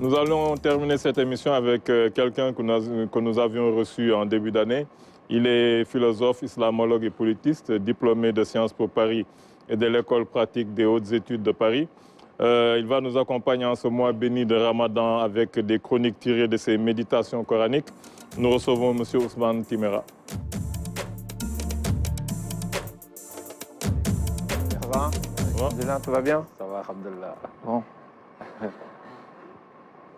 Nous allons terminer cette émission avec quelqu'un que nous avions reçu en début d'année. Il est philosophe, islamologue et politiste, diplômé de Sciences Po Paris et de l'École pratique des hautes études de Paris. Il va nous accompagner en ce mois béni de Ramadan avec des chroniques tirées de ses méditations coraniques. Nous recevons M. Ousmane Timéra. Ça va? Alhamdulillah, tout va bien? Ça va, alhamdulillah. Bon.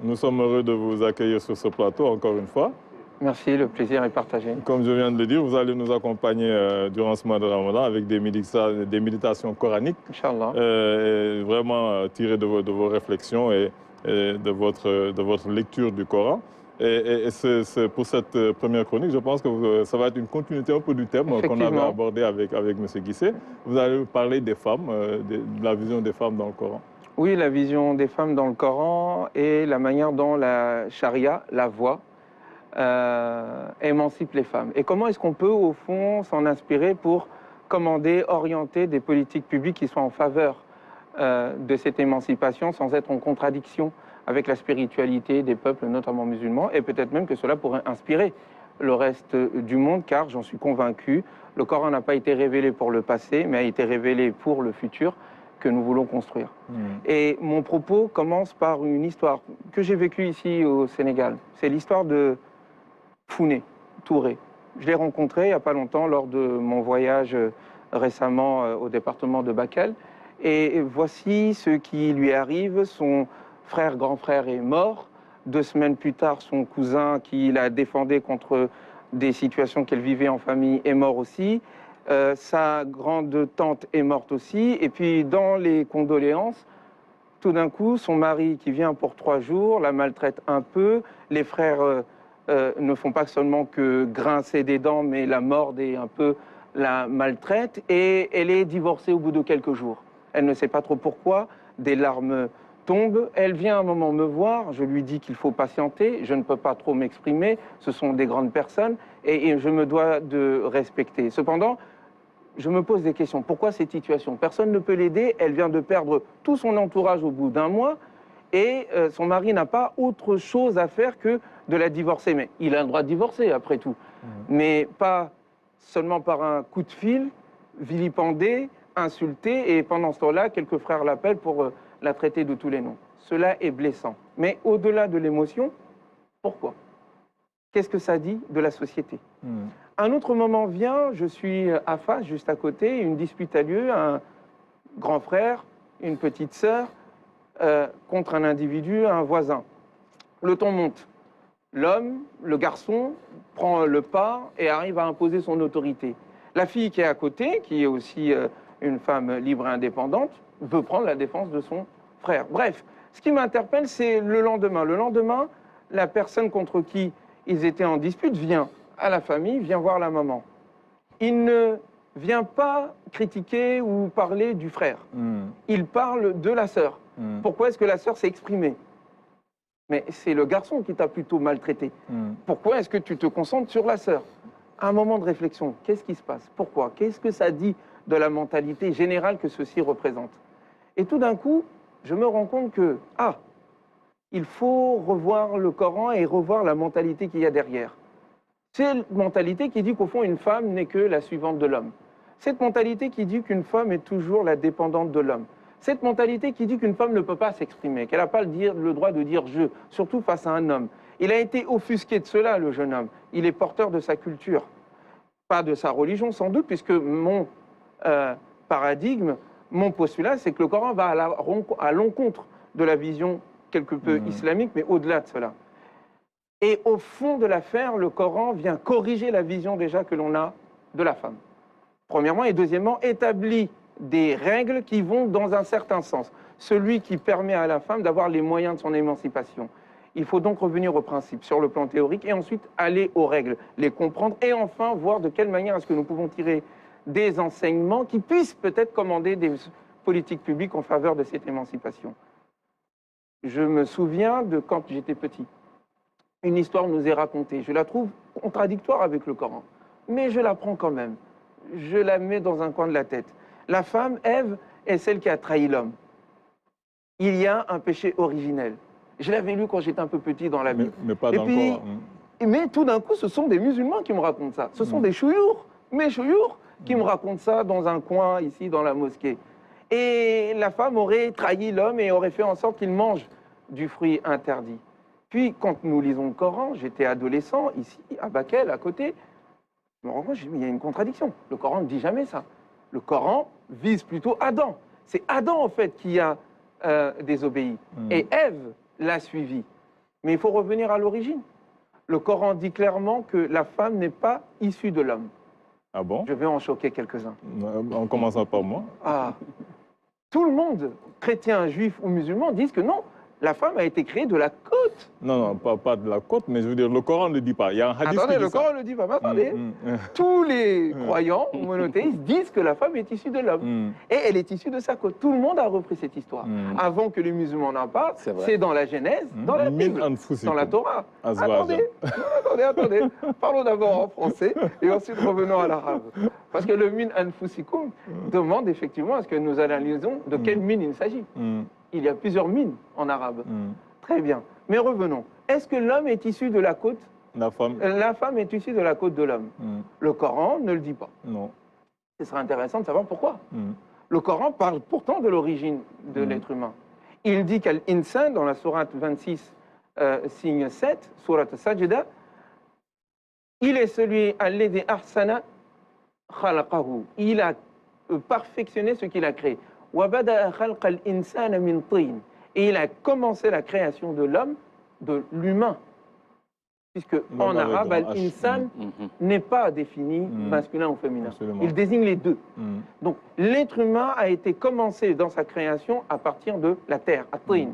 Nous sommes heureux de vous accueillir sur ce plateau encore une fois. Merci, le plaisir est partagé. Comme je viens de le dire, vous allez nous accompagner durant ce mois de Ramadan avec des méditations coraniques. Inch'Allah. Vraiment tirées de vos réflexions et de votre lecture du Coran. Et pour cette première chronique, je pense que ça va être une continuité un peu du thème qu'on avait abordé avec M. Guissé. Vous allez nous parler des femmes, de la vision des femmes dans le Coran. Oui, la vision des femmes dans le Coran et la manière dont la charia, la voie, émancipe les femmes. Et comment est-ce qu'on peut, au fond, s'en inspirer pour commander, orienter des politiques publiques qui soient en faveur de cette émancipation sans être en contradiction avec la spiritualité des peuples, notamment musulmans, et peut-être même que cela pourrait inspirer le reste du monde, car j'en suis convaincu, le Coran n'a pas été révélé pour le passé, mais a été révélé pour le futur que nous voulons construire. Et mon propos commence par une histoire que j'ai vécue ici au Sénégal. C'est l'histoire de Founé Touré. Je l'ai rencontré il n'y a pas longtemps lors de mon voyage récemment au département de Bakel. Et voici ce qui lui arrive. Son frère, grand frère est mort. 2 semaines plus tard, son cousin qui la défendait contre des situations qu'elle vivait en famille est mort aussi. Sa grande tante est morte aussi. Et puis, dans les condoléances, tout d'un coup, son mari qui vient pour 3 jours la maltraite un peu. Les frères ne font pas seulement que grincer des dents, mais la mordent et un peu la maltraite. Et elle est divorcée au bout de quelques jours. Elle ne sait pas trop pourquoi. Des larmes tombent. Elle vient un moment me voir. Je lui dis qu'il faut patienter. Je ne peux pas trop m'exprimer. Ce sont des grandes personnes et je me dois de respecter. Cependant, je me pose des questions. Pourquoi cette situation? Personne ne peut l'aider. Elle vient de perdre tout son entourage au bout d'un mois et son mari n'a pas autre chose à faire que de la divorcer. Mais il a le droit de divorcer, après tout. Mais pas seulement par un coup de fil, vilipendé, insulté, et pendant ce temps-là, quelques frères l'appellent pour la traiter de tous les noms. Cela est blessant. Mais au-delà de l'émotion, pourquoi? Qu'est-ce que ça dit de la société? Un autre moment vient, je suis à face, juste à côté, une dispute a lieu, un grand frère, une petite sœur, contre un individu, un voisin. Le ton monte. L'homme, le garçon, prend le pas et arrive à imposer son autorité. La fille qui est à côté, qui est aussi une femme libre et indépendante, veut prendre la défense de son frère. Bref, ce qui m'interpelle, c'est le lendemain. Le lendemain, la personne contre qui ils étaient en dispute vient à la famille, vient voir la maman. Il ne vient pas critiquer ou parler du frère. Il parle de la sœur. Pourquoi est-ce que la sœur s'est exprimée? Mais c'est le garçon qui t'a plutôt maltraité. Pourquoi est-ce que tu te concentres sur la sœur? Un moment de réflexion, qu'est-ce qui se passe? Pourquoi? Qu'est-ce que ça dit de la mentalité générale que ceci représente? Et tout d'un coup, je me rends compte que, il faut revoir le Coran et revoir la mentalité qu'il y a derrière. Cette mentalité qui dit qu'au fond, une femme n'est que la suivante de l'homme. Cette mentalité qui dit qu'une femme est toujours la dépendante de l'homme. Cette mentalité qui dit qu'une femme ne peut pas s'exprimer, qu'elle n'a pas le droit de dire « je », surtout face à un homme. Il a été offusqué de cela, le jeune homme. Il est porteur de sa culture, pas de sa religion sans doute, puisque mon paradigme, mon postulat, c'est que le Coran va à l'encontre de la vision quelque peu islamique, mais au-delà de cela. Et au fond de l'affaire, le Coran vient corriger la vision déjà que l'on a de la femme. Premièrement, et deuxièmement, établit des règles qui vont dans un certain sens. Celui qui permet à la femme d'avoir les moyens de son émancipation. Il faut donc revenir au principe sur le plan théorique et ensuite aller aux règles, les comprendre et enfin voir de quelle manière est-ce que nous pouvons tirer des enseignements qui puissent peut-être commander des politiques publiques en faveur de cette émancipation. Je me souviens de quand j'étais petit. Une histoire nous est racontée. Je la trouve contradictoire avec le Coran, mais je la prends quand même. Je la mets dans un coin de la tête. La femme, Ève, est celle qui a trahi l'homme. Il y a un péché originel. Je l'avais lu quand j'étais un peu petit dans la Bible. Mais pas Et dans puis, le Coran. mais tout d'un coup, ce sont des musulmans qui me racontent ça. Ce sont des chouyours, mes chouyours, qui me racontent ça dans un coin ici, dans la mosquée. Et la femme aurait trahi l'homme et aurait fait en sorte qu'il mange du fruit interdit. Puis, quand nous lisons le Coran, j'étais adolescent, ici, à Bakel, à côté, je me rends compte, je dis, mais il y a une contradiction. Le Coran ne dit jamais ça. Le Coran vise plutôt Adam. C'est Adam, en fait, qui a désobéi. Et Ève l'a suivi. Mais il faut revenir à l'origine. Le Coran dit clairement que la femme n'est pas issue de l'homme. Ah bon? Je vais en choquer quelques-uns. En commençant par moi. Ah, tout le monde, chrétien, juif ou musulman, disent que non, la femme a été créée de la côte. Non, pas de la côte, mais je veux dire, le Coran ne le dit pas. Il y a un hadith Attendez, qui dit le ça. Coran ne le dit pas. Mais attendez, tous les croyants monothéistes disent que la femme est issue de l'homme. Et elle est issue de sa côte. Tout le monde a repris cette histoire. Avant que les musulmans n'en parlent, c'est dans la Genèse, dans la Bible, dans la Torah. Attendez, parlons d'abord en français et ensuite revenons à l'arabe. Parce que le min anfusikum demande effectivement à ce que nous analysions de quelle mine il s'agit. Il y a plusieurs mines en arabe. Très bien. Mais revenons. Est-ce que l'homme est issu de la côte? La femme. La femme est issue de la côte de l'homme. Le Coran ne le dit pas. Non. Ce serait intéressant de savoir pourquoi. Le Coran parle pourtant de l'origine de l'être humain. Il dit qu'Al-Insan, dans la sourate 26, signe 7, sourate Sajda, il est celui alladhi ahsana khalaqahu. Il a perfectionné ce qu'il a créé. Et il a commencé la création de l'homme, de l'humain. Puisque en arabe, al-insan n'est pas défini masculin ou féminin. Absolument. Il désigne les deux. Donc l'être humain a été commencé dans sa création à partir de la terre, at-tin.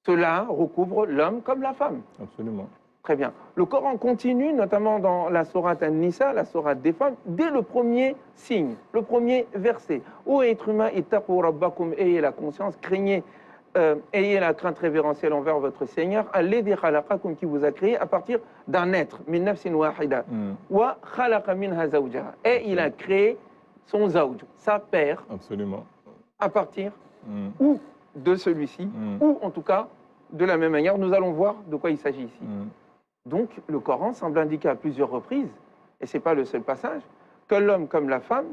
Cela recouvre l'homme comme la femme. Absolument. Très bien. Le Coran continue, notamment dans la sourate An-Nisa, la sourate des femmes, dès le premier signe, le premier verset. Ô être humain, ittaqu rabbakum, ayez la conscience, craignez, ayez la crainte révérentielle envers votre Seigneur, alladhi khalaqakum, qui vous a créé à partir d'un être, min nafsin wahida, wa khalaqa minha zawjaha. Et il a créé son zawj, sa paire, absolument, à partir ou de celui-ci, ou en tout cas, de la même manière, nous allons voir de quoi il s'agit ici. Donc, le Coran semble indiquer à plusieurs reprises, et ce n'est pas le seul passage, que l'homme comme la femme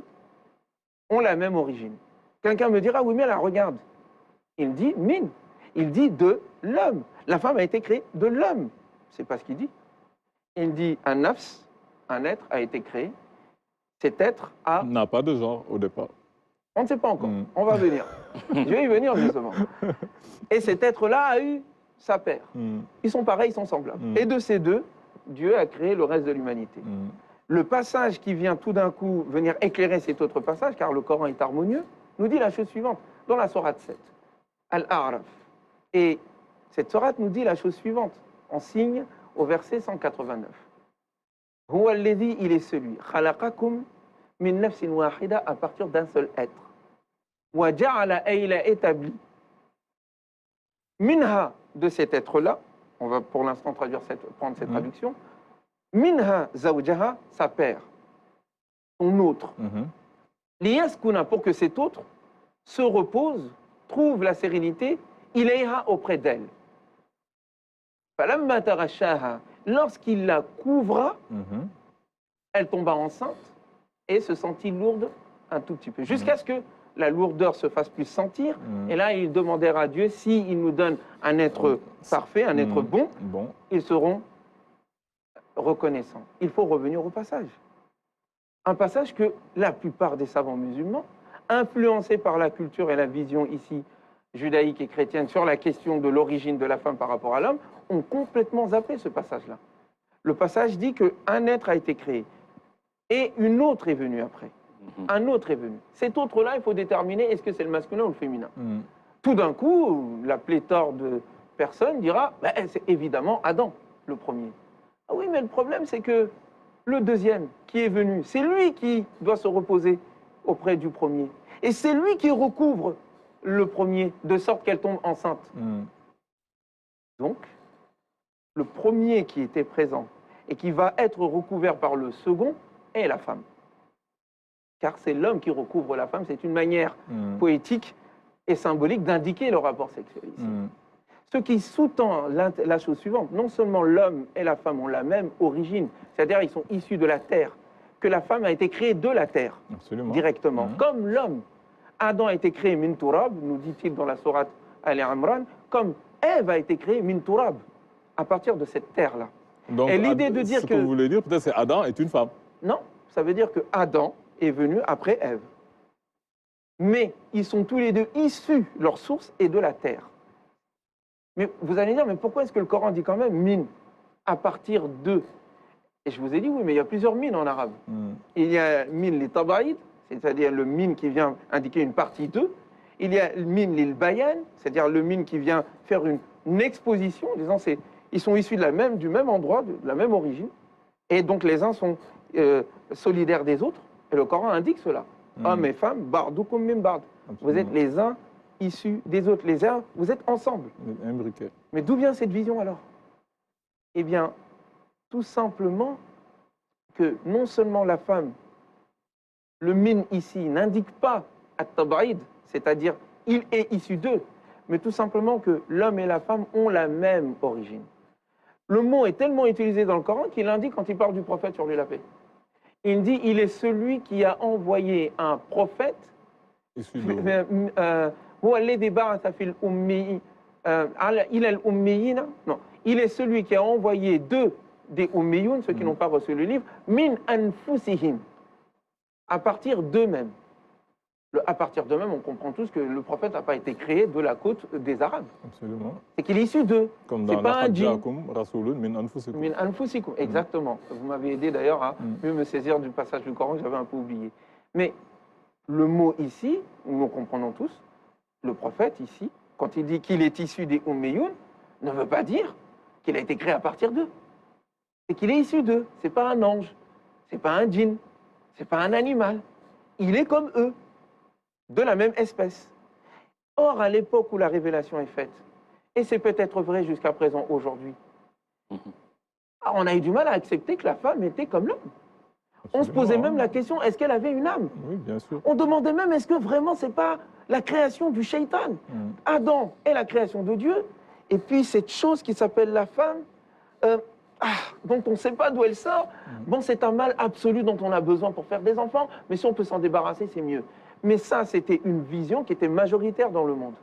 ont la même origine. Quelqu'un me dira, oui, mais là, regarde. Il dit min. Il dit de l'homme. La femme a été créée de l'homme. C'est pas ce qu'il dit. Il dit un nafs, un être a été créé. Cet être n'a pas de genre au départ. On ne sait pas encore. On va venir. Je vais y venir justement. Et cet être-là a eu sa paire. Ils sont pareils, ils sont semblables. Et de ces deux, Dieu a créé le reste de l'humanité. Le passage qui vient tout d'un coup venir éclairer cet autre passage, car le Coran est harmonieux, nous dit la chose suivante, dans la sourate 7, Al-A'raf. Et cette sourate nous dit la chose suivante, en signe au verset 189. Huwa alladhi, il est celui, khalaqakum min nafsin wahida, à partir d'un seul être. Wa ja'ala, et il a établi, minha, de cet être-là, on va pour l'instant prendre cette traduction, minha zawjaha, sa paire, son autre. Liyaskuna, pour que cet autre se repose, trouve la sérénité, ilayha, auprès d'elle. Falamma tarashaha, lorsqu'il la couvra, elle tomba enceinte et se sentit lourde un tout petit peu, jusqu'à ce que la lourdeur se fasse plus sentir. Et là, ils demandèrent à Dieu, s'il nous donne un être parfait, un être bon, ils seront reconnaissants. Il faut revenir au passage. Un passage que la plupart des savants musulmans, influencés par la culture et la vision ici judaïque et chrétienne sur la question de l'origine de la femme par rapport à l'homme, ont complètement zappé ce passage-là. Le passage dit qu'un être a été créé et une autre est venue après. Un autre est venu. Cet autre-là, il faut déterminer est-ce que c'est le masculin ou le féminin. Tout d'un coup, la pléthore de personnes dira c'est évidemment Adam, le premier. Ah oui, mais le problème, c'est que le deuxième qui est venu, c'est lui qui doit se reposer auprès du premier. Et c'est lui qui recouvre le premier, de sorte qu'elle tombe enceinte. Donc, le premier qui était présent et qui va être recouvert par le second est la femme. Car c'est l'homme qui recouvre la femme. C'est une manière poétique et symbolique d'indiquer le rapport sexuel ici. Ce qui sous-tend la chose suivante, non seulement l'homme et la femme ont la même origine, c'est-à-dire ils sont issus de la terre, que la femme a été créée de la terre, Absolument. directement, comme l'homme. Adam a été créé min turab, nous dit-il dans la sourate Al-Imran, comme Ève a été créée min turab, à partir de cette terre-là. Donc, et l'idée de dire ce que vous voulez dire, peut-être, c'est Adam est une femme. Non, ça veut dire que Adam est venu après Ève. Mais ils sont tous les deux issus, leur source est de la terre. Mais vous allez dire, mais pourquoi est-ce que le Coran dit quand même min à partir de? Et je vous ai dit, oui, mais il y a plusieurs mines en arabe. Il y a min les tabaïd, c'est-à-dire le min qui vient indiquer une partie d'eux. Il y a le min lil bayan, c'est-à-dire le min qui vient faire une exposition, en disant ils sont issus du même endroit, de la même origine. Et donc les uns sont solidaires des autres. Et le Coran indique cela. Hommes et femmes, bardoukoum min bard. Vous êtes les uns issus des autres, les uns, vous êtes ensemble. Imbriqués. Mais d'où vient cette vision alors? Eh bien, tout simplement que non seulement la femme, le min ici n'indique pas at-tabaïd, c'est-à-dire il est issu d'eux, mais tout simplement que l'homme et la femme ont la même origine. Le mot est tellement utilisé dans le Coran qu'il indique quand il parle du prophète sur lui la paix. Il dit il est celui qui a envoyé un prophète. Issu d'eux. Il est celui qui a envoyé des Ummiyoun, ceux qui n'ont pas reçu le livre, min anfusihim, à partir d'eux-mêmes. À partir d'eux-mêmes, on comprend tous que le prophète n'a pas été créé de la côte des Arabes. Absolument. C'est qu'il est issu d'eux. Comme c'est dans pas un djinn. min anfusikum. Min anfusikum, exactement. Vous m'avez aidé d'ailleurs à mieux me saisir du passage du Coran que j'avais un peu oublié. Mais le mot ici, nous comprenons tous, le prophète ici, quand il dit qu'il est issu des Ummiyoun, ne veut pas dire qu'il a été créé à partir d'eux. C'est qu'il est issu d'eux. C'est pas un ange, c'est pas un djinn, c'est pas un animal. Il est comme eux, de la même espèce. Or, à l'époque où la révélation est faite, et c'est peut-être vrai jusqu'à présent aujourd'hui, on a eu du mal à accepter que la femme était comme l'homme. On se posait même la question, est-ce qu'elle avait une âme? Oui, bien sûr. On demandait même, est-ce que vraiment c'est pas la création du shaitan? Adam est la création de Dieu, et puis cette chose qui s'appelle la femme, dont on ne sait pas d'où elle sort, bon, c'est un mal absolu dont on a besoin pour faire des enfants, mais si on peut s'en débarrasser, c'est mieux. Mais ça, c'était une vision qui était majoritaire dans le monde.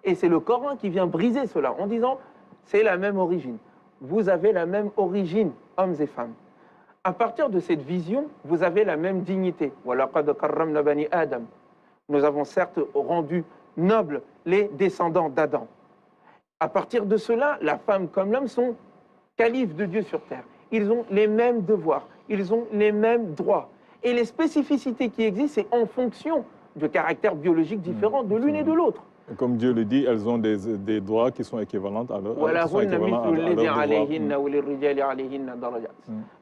Et c'est le Coran qui vient briser cela, en disant, c'est la même origine. Vous avez la même origine, hommes et femmes. À partir de cette vision, vous avez la même dignité. وَلَقَدْ كَرَّمْنَا بَنِي آدَمَ. Nous avons certes rendu nobles les descendants d'Adam. À partir de cela, la femme comme l'homme sont califes de Dieu sur terre. Ils ont les mêmes devoirs, ils ont les mêmes droits. Et les spécificités qui existent, c'est en fonction de caractères biologiques différents de l'une et de l'autre. Comme Dieu le dit, elles ont des droits qui sont équivalents à leurs devoirs.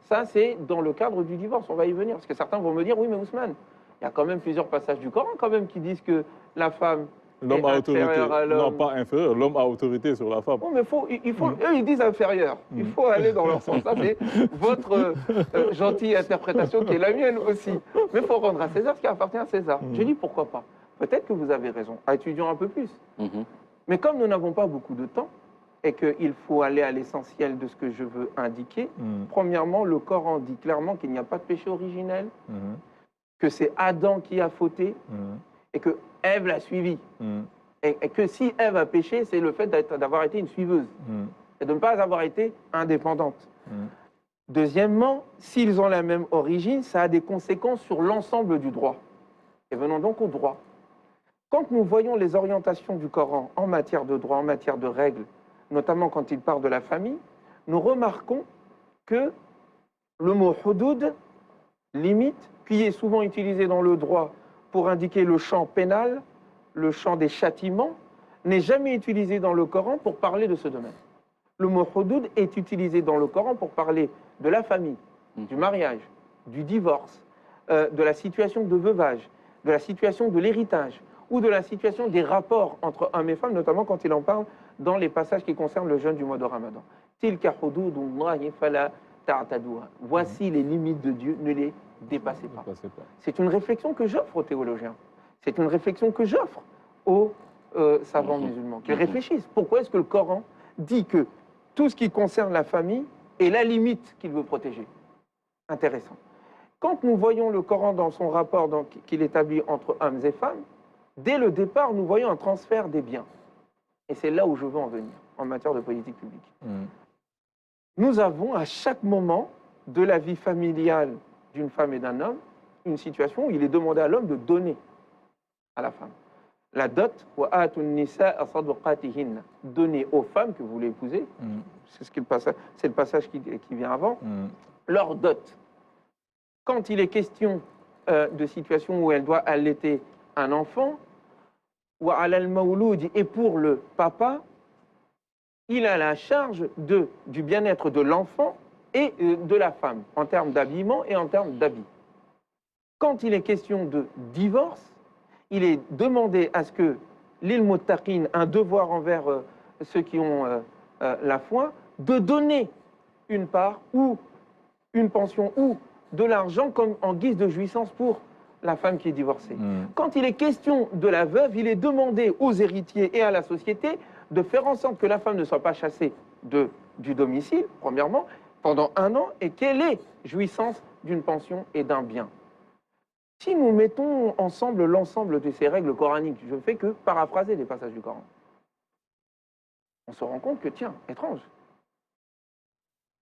Ça, c'est dans le cadre du divorce. On va y venir. Parce que certains vont me dire, oui, mais Ousmane, il y a quand même plusieurs passages du Coran quand même qui disent que la femme l'homme a autorité. Non, pas inférieur. L'homme a autorité sur la femme. Oh, mais eux, ils disent inférieur. Il faut aller dans leur sens. Ça, c'est votre gentille interprétation qui est la mienne aussi. Mais il faut rendre à César ce qui appartient à César. Je dis pourquoi pas. Peut-être que vous avez raison. Étudions un peu plus. Mais comme nous n'avons pas beaucoup de temps et qu'il faut aller à l'essentiel de ce que je veux indiquer, premièrement, le Coran dit clairement qu'il n'y a pas de péché originel, que c'est Adam qui a fauté et que Ève l'a suivi. Et que si Ève a péché, c'est le fait d'avoir été une suiveuse et de ne pas avoir été indépendante. Deuxièmement, s'ils ont la même origine, ça a des conséquences sur l'ensemble du droit. Et venons donc au droit. Quand nous voyons les orientations du Coran en matière de droit, en matière de règles, notamment quand il parle de la famille, nous remarquons que le mot hudud, limite, qui est souvent utilisé dans le droit pour indiquer le champ pénal, le champ des châtiments, n'est jamais utilisé dans le Coran pour parler de ce domaine. Le mot hudud est utilisé dans le Coran pour parler de la famille, du mariage, du divorce, de la situation de veuvage, de la situation de l'héritage ou de la situation des rapports entre hommes et femmes, notamment quand il en parle dans les passages qui concernent le jeûne du mois de Ramadan. Tilka hududullahi fala ta'taduha. Voici les limites de Dieu, ne les dépassez pas. C'est une réflexion que j'offre aux théologiens. C'est une réflexion que j'offre aux savants musulmans qui réfléchissent. Pourquoi est-ce que le Coran dit que tout ce qui concerne la famille est la limite qu'il veut protéger. Intéressant. Quand nous voyons le Coran dans son rapport qu'il établit entre hommes et femmes, dès le départ, nous voyons un transfert des biens. Et c'est là où je veux en venir, en matière de politique publique. Nous avons à chaque moment de la vie familiale d'une femme et d'un homme une situation où il est demandé à l'homme de donner à la femme. La dot, donner aux femmes que vous voulez épouser, c'est le passage qui vient avant, leur dot. Quand il est question de situation où elle doit allaiter un enfant, et pour le papa, il a la charge du bien-être de l'enfant et de la femme, en termes d'habillement et en termes d'habits. Quand il est question de divorce, il est demandé à ce que l'il muttaqin, un devoir envers ceux qui ont la foi, de donner une part ou une pension ou de l'argent comme en guise de jouissance pour la femme qui est divorcée. Quand il est question de la veuve, il est demandé aux héritiers et à la société de faire en sorte que la femme ne soit pas chassée du domicile, premièrement, pendant 1 an, et qu'elle ait jouissance d'une pension et d'un bien. Si nous mettons ensemble l'ensemble de ces règles coraniques, je ne fais que paraphraser les passages du Coran, on se rend compte que, tiens, étrange,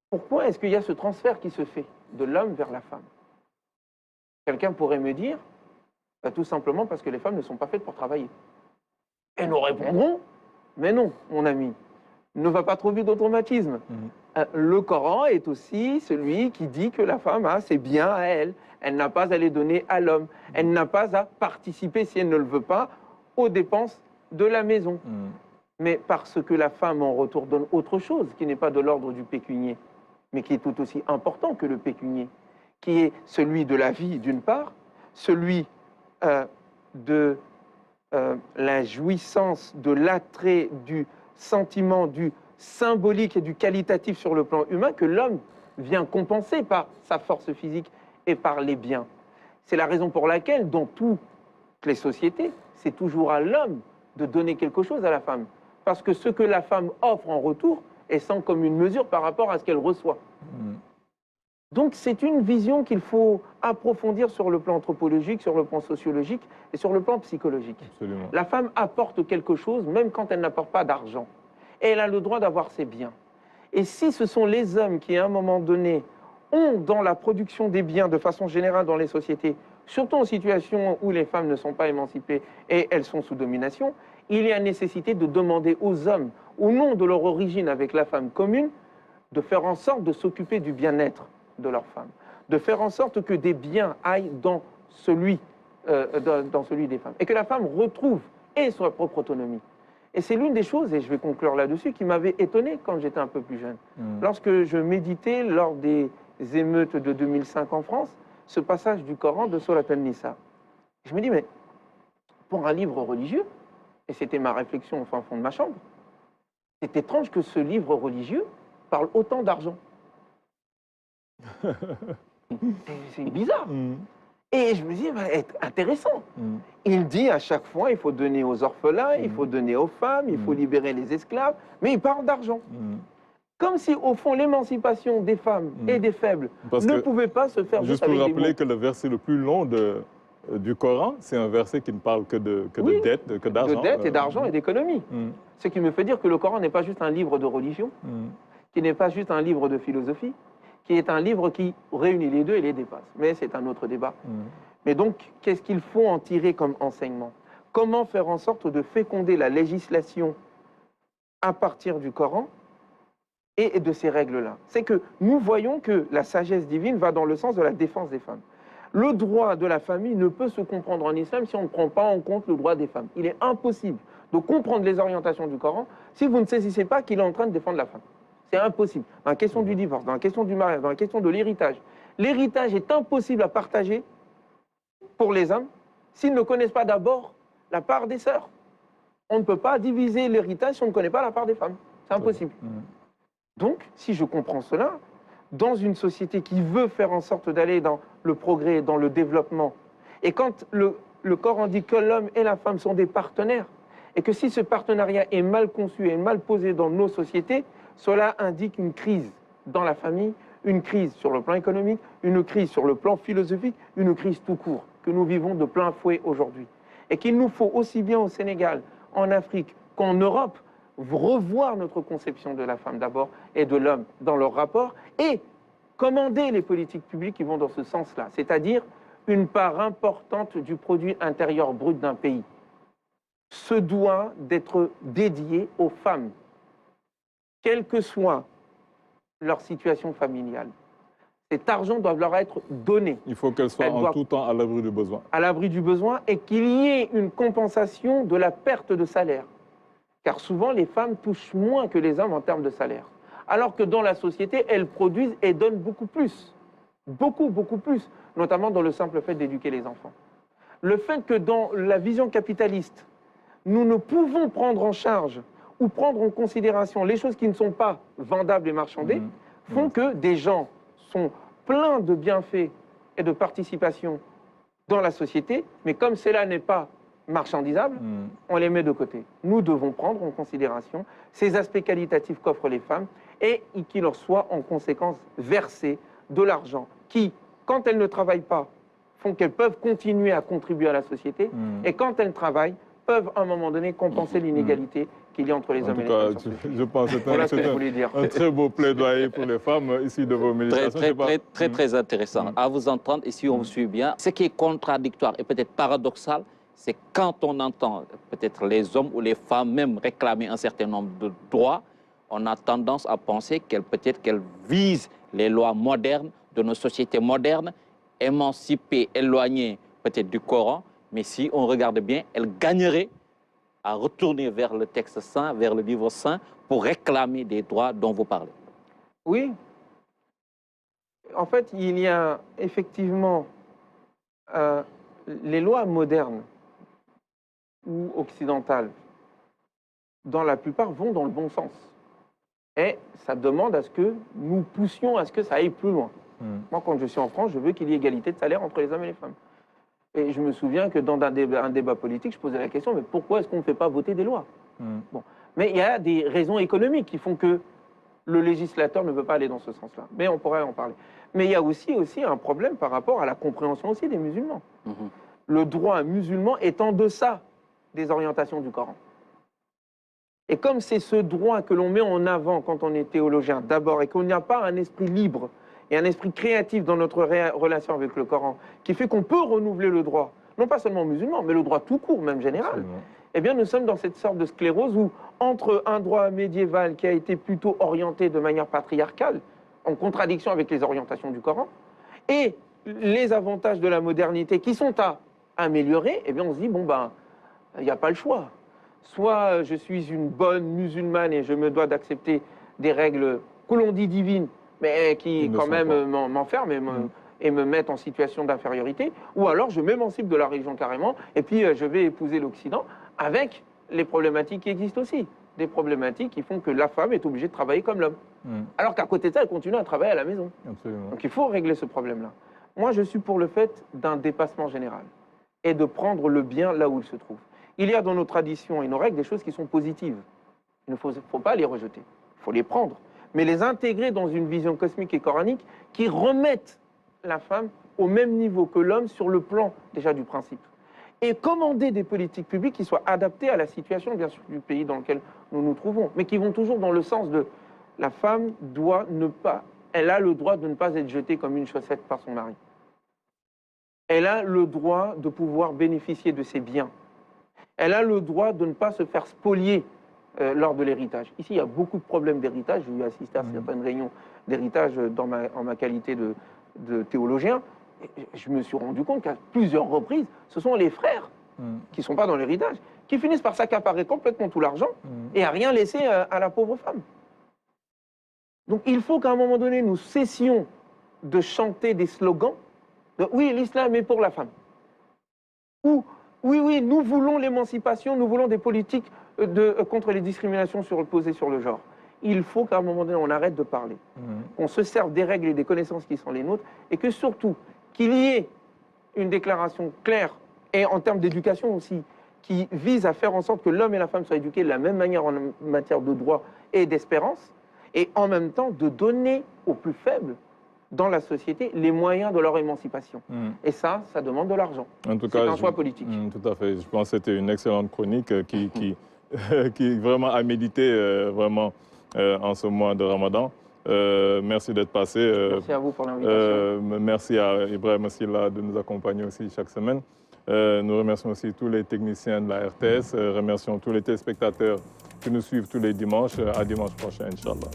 pourquoi est-ce qu'il y a ce transfert qui se fait de l'homme vers la femme? Quelqu'un pourrait me dire, tout simplement parce que les femmes ne sont pas faites pour travailler. Et nous répondrons, mais non, mon ami, ne va pas trop vite d'automatisme. Le Coran est aussi celui qui dit que la femme a ses biens à elle. Elle n'a pas à les donner à l'homme. Elle n'a pas à participer, si elle ne le veut pas, aux dépenses de la maison. Mais parce que la femme en retour donne autre chose, qui n'est pas de l'ordre du pécunier, mais qui est tout aussi important que le pécunier, qui est celui de la vie d'une part, celui de la jouissance, de l'attrait, du sentiment, du symbolique et du qualitatif sur le plan humain que l'homme vient compenser par sa force physique et par les biens. C'est la raison pour laquelle, dans toutes les sociétés, c'est toujours à l'homme de donner quelque chose à la femme. Parce que ce que la femme offre en retour est sans commune mesure par rapport à ce qu'elle reçoit. Donc c'est une vision qu'il faut approfondir sur le plan anthropologique, sur le plan sociologique et sur le plan psychologique. Absolument. La femme apporte quelque chose même quand elle n'apporte pas d'argent. Et elle a le droit d'avoir ses biens. Et si ce sont les hommes qui, à un moment donné, ont dans la production des biens de façon générale dans les sociétés, surtout en situation où les femmes ne sont pas émancipées et elles sont sous domination, il y a nécessité de demander aux hommes, au nom de leur origine avec la femme commune, de faire en sorte de s'occuper du bien-être de leur femme, de faire en sorte que des biens aillent dans celui des femmes, et que la femme retrouve et sa propre autonomie. Et c'est l'une des choses, et je vais conclure là-dessus, qui m'avait étonné quand j'étais un peu plus jeune. Lorsque je méditais lors des émeutes de 2005 en France, ce passage du Coran de Surat An-Nisa. Je me dis, mais pour un livre religieux, et c'était ma réflexion au fin fond de ma chambre, c'est étrange que ce livre religieux parle autant d'argent. C'est bizarre. Et je me dis, intéressant. Il dit à chaque fois, il faut donner aux orphelins, il faut donner aux femmes, il faut libérer les esclaves, mais il parle d'argent. Comme si, au fond, l'émancipation des femmes et des faibles ne pouvait pas se faire juste pour rappeler que le verset le plus long du Coran, c'est un verset qui ne parle que de dette, que d'argent. De dette et d'argent et d'économie. Ce qui me fait dire que le Coran n'est pas juste un livre de religion, qui n'est pas juste un livre de philosophie, qui est un livre qui réunit les deux et les dépasse. Mais c'est un autre débat. Mais donc, qu'est-ce qu'il faut en tirer comme enseignement? Comment faire en sorte de féconder la législation à partir du Coran et de ces règles-là? C'est que nous voyons que la sagesse divine va dans le sens de la défense des femmes. Le droit de la famille ne peut se comprendre en islam si on ne prend pas en compte le droit des femmes. Il est impossible de comprendre les orientations du Coran si vous ne saisissez pas qu'il est en train de défendre la femme. C'est impossible. Dans la question du divorce, dans la question du mariage, dans la question de l'héritage. L'héritage est impossible à partager pour les hommes s'ils ne connaissent pas d'abord la part des sœurs. On ne peut pas diviser l'héritage si on ne connaît pas la part des femmes. C'est impossible. Donc, si je comprends cela, dans une société qui veut faire en sorte d'aller dans le progrès, dans le développement, et quand le Coran dit que l'homme et la femme sont des partenaires, Et que si ce partenariat est mal conçu et mal posé dans nos sociétés, cela indique une crise dans la famille, une crise sur le plan économique, une crise sur le plan philosophique, une crise tout court que nous vivons de plein fouet aujourd'hui. Et qu'il nous faut aussi bien au Sénégal, en Afrique qu'en Europe, revoir notre conception de la femme d'abord et de l'homme dans leur rapport et commander les politiques publiques qui vont dans ce sens-là, c'est-à-dire une part importante du produit intérieur brut d'un pays se doit d'être dédiée aux femmes, quelle que soit leur situation familiale. Cet argent doit leur être donné. Il faut qu'elle soit en tout temps à l'abri du besoin. À l'abri du besoin et qu'il y ait une compensation de la perte de salaire. Car souvent, les femmes touchent moins que les hommes en termes de salaire. Alors que dans la société, elles produisent et donnent beaucoup plus. Beaucoup, beaucoup plus. Notamment dans le simple fait d'éduquer les enfants. Le fait que dans la vision capitaliste, nous ne pouvons prendre en charge ou prendre en considération les choses qui ne sont pas vendables et marchandées, font que des gens sont pleins de bienfaits et de participation dans la société, mais comme cela n'est pas marchandisable, on les met de côté. Nous devons prendre en considération ces aspects qualitatifs qu'offrent les femmes et qu'il leur soit en conséquence versé de l'argent qui, quand elles ne travaillent pas, font qu'elles peuvent continuer à contribuer à la société et quand elles travaillent, peuvent à un moment donné compenser l'inégalité qu'il y a entre les hommes et les femmes. Je pense que c'est un très beau plaidoyer pour les femmes ici de vos méditations. Très intéressant. À vous entendre, et si on vous suit bien, ce qui est contradictoire et peut-être paradoxal, c'est quand on entend peut-être les hommes ou les femmes même réclamer un certain nombre de droits, on a tendance à penser qu'elles visent les lois modernes de nos sociétés modernes, émancipées, éloignées peut-être du Coran, mais si on regarde bien, elles gagneraient à retourner vers le texte saint, vers le livre saint, pour réclamer des droits dont vous parlez. Oui. En fait, il y a effectivement les lois modernes ou occidentales, dans la plupart, vont dans le bon sens. Et ça demande à ce que nous poussions à ce que ça aille plus loin. Moi, quand je suis en France, je veux qu'il y ait égalité de salaire entre les hommes et les femmes. Et je me souviens que dans un débat politique, je posais la question, mais pourquoi est-ce qu'on ne fait pas voter des lois Bon. Mais il y a des raisons économiques qui font que le législateur ne veut pas aller dans ce sens-là. Mais on pourrait en parler. Mais il y a aussi un problème par rapport à la compréhension aussi des musulmans. Le droit musulman est en deçà des orientations du Coran. Et comme c'est ce droit que l'on met en avant quand on est théologien d'abord, et qu'il n'y a pas un esprit libre et un esprit créatif dans notre relation avec le Coran, qui fait qu'on peut renouveler le droit, non pas seulement musulman, mais le droit tout court, même général, absolument. Eh bien nous sommes dans cette sorte de sclérose où, entre un droit médiéval qui a été plutôt orienté de manière patriarcale, en contradiction avec les orientations du Coran, et les avantages de la modernité qui sont à améliorer, eh bien on se dit, bon ben, il n'y a pas le choix. Soit je suis une bonne musulmane et je me dois d'accepter des règles que l'on dit divines, mais qui quand même m'enferment et me mettent en situation d'infériorité, ou alors je m'émancipe de la religion carrément, et puis je vais épouser l'Occident avec les problématiques qui existent aussi. Des problématiques qui font que la femme est obligée de travailler comme l'homme. Alors qu'à côté de ça, elle continue à travailler à la maison. Absolument. Donc il faut régler ce problème-là. Moi, je suis pour le fait d'un dépassement général et de prendre le bien là où il se trouve. Il y a dans nos traditions et nos règles des choses qui sont positives. Il ne faut pas les rejeter. Il faut les prendre, mais les intégrer dans une vision cosmique et coranique qui remettent la femme au même niveau que l'homme sur le plan déjà du principe. Et commander des politiques publiques qui soient adaptées à la situation, bien sûr, du pays dans lequel nous nous trouvons, mais qui vont toujours dans le sens de la femme elle a le droit de ne pas être jetée comme une chaussette par son mari. Elle a le droit de pouvoir bénéficier de ses biens. Elle a le droit de ne pas se faire spolier lors de l'héritage. Ici, il y a beaucoup de problèmes d'héritage. J'ai eu assisté à certaines réunions d'héritage en ma qualité de théologien. Et je me suis rendu compte qu'à plusieurs reprises, ce sont les frères qui ne sont pas dans l'héritage, qui finissent par s'accaparer complètement tout l'argent et à rien laisser à la pauvre femme. Donc il faut qu'à un moment donné, nous cessions de chanter des slogans de « oui, l'islam est pour la femme » ou « oui, nous voulons l'émancipation, nous voulons des politiques contre les discriminations posées sur le genre ». Il faut qu'à un moment donné, on arrête de parler, qu'on se serve des règles et des connaissances qui sont les nôtres, et que surtout, qu'il y ait une déclaration claire, et en termes d'éducation aussi, qui vise à faire en sorte que l'homme et la femme soient éduqués de la même manière en matière de droit et d'espérance, et en même temps de donner aux plus faibles dans la société les moyens de leur émancipation. Et ça demande de l'argent. C'est un choix politique. Tout à fait. Je pense que c'était une excellente chronique qui vraiment a médité vraiment en ce mois de Ramadan. Merci d'être passé. Merci à vous pour l'invitation. Merci à Ibrahim Silla de nous accompagner aussi chaque semaine. Nous remercions aussi tous les techniciens de la RTS. Remercions tous les téléspectateurs qui nous suivent tous les dimanches. À dimanche prochain, Inch'Allah.